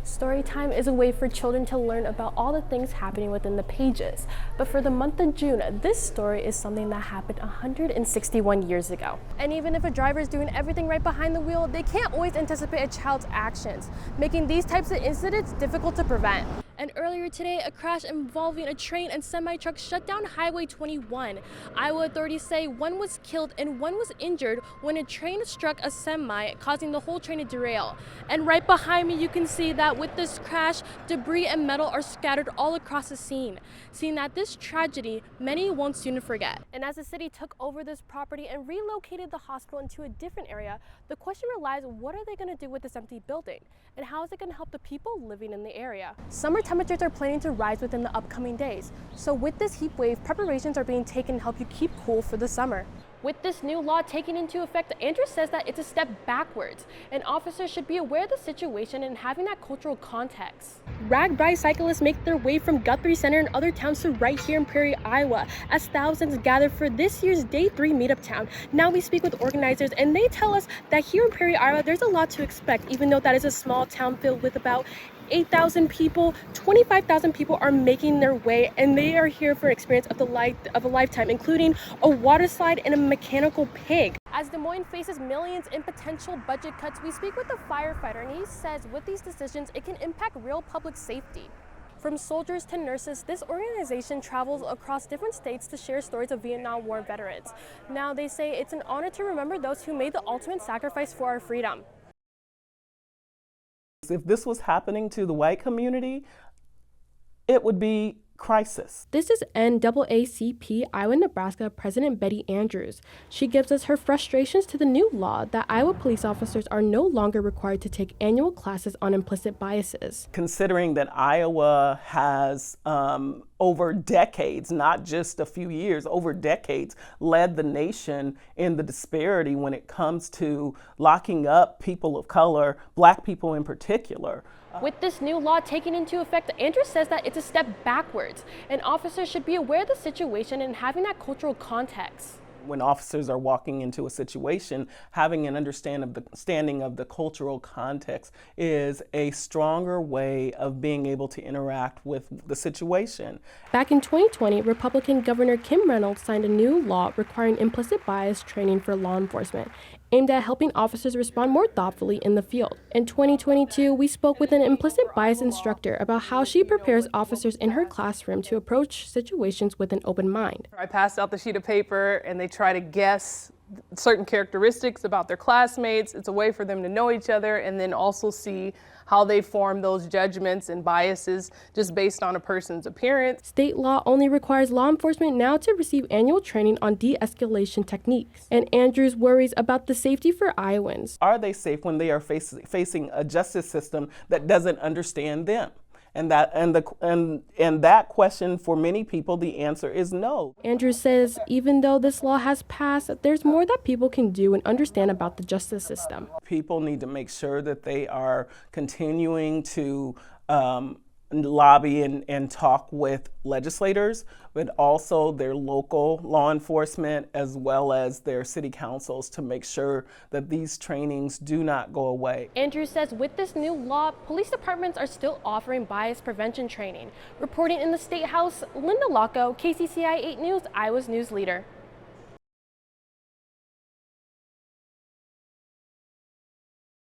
Storytime is a way for children to learn about all the things happening within the pages. But for the month of June, this story is something that happened 161 years ago. And even if a driver is doing everything right behind the wheel, they can't always anticipate a child's actions, making these types of incidents difficult to prevent. And earlier today, a crash involving a train and semi-truck shut down Highway 21. Iowa authorities say one was killed and one was injured when a train struck a semi, causing the whole train to derail. And right behind me, you can see that with this crash, debris and metal are scattered all across the scene. Seeing that this tragedy, many won't soon forget. And as the city took over this property and relocated the hospital into a different area, the question relies, what are they going to do with this empty building? And how is it going to help the people living in the area? Summer temperatures are planning to rise within the upcoming days. So with this heat wave, preparations are being taken to help you keep cool for the summer. With this new law taking into effect, Andrew says that it's a step backwards, and officers should be aware of the situation and having that cultural context. Rag bicyclists make their way from Guthrie Center and other towns to right here in Prairie, Iowa, as thousands gather for this year's Day 3 Meetup Town. Now we speak with organizers, and they tell us that here in Prairie, Iowa, there's a lot to expect, even though that is a small town filled with about 8,000 people. 25,000 people are making their way, and they are here for an experience of a lifetime, including a water slide and a mechanical pig. As Des Moines faces millions in potential budget cuts, we speak with a firefighter, and he says with these decisions, it can impact real public safety. From soldiers to nurses, this organization travels across different states to share stories of Vietnam War veterans. Now they say it's an honor to remember those who made the ultimate sacrifice for our freedom. If this was happening to the white community, it would be crisis. This is NAACP Iowa, Nebraska President Betty Andrews. She gives us her frustrations to the new law that Iowa police officers are no longer required to take annual classes on implicit biases. Considering that Iowa has over decades, not just a few years, over decades, led the nation in the disparity when it comes to locking up people of color, Black people in particular. With this new law taking into effect, Andrew says that it's a step backwards, and officers should be aware of the situation and having that cultural context. When officers are walking into a situation, having an understanding of the cultural context is a stronger way of being able to interact with the situation. Back in 2020, Republican Governor Kim Reynolds signed a new law requiring implicit bias training for law enforcement, aimed at helping officers respond more thoughtfully in the field. In 2022, we spoke with an implicit bias instructor about how she prepares officers in her classroom to approach situations with an open mind. I passed out the sheet of paper and they try to guess certain characteristics about their classmates. It's a way for them to know each other and then also see how they form those judgments and biases just based on a person's appearance. State law only requires law enforcement now to receive annual training on de-escalation techniques. And Andrews worries about the safety for Iowans. Are they safe when they are facing a justice system that doesn't understand them? And that question, for many people, the answer is no. Andrews says even though this law has passed, there's more that people can do and understand about the justice system. People need to make sure that they are continuing to lobby and talk with legislators, but also their local law enforcement as well as their city councils to make sure that these trainings do not go away. Andrew says with this new law, police departments are still offering bias prevention training. Reporting in the State House, Lako, KCCI 8 News, Iowa's news leader.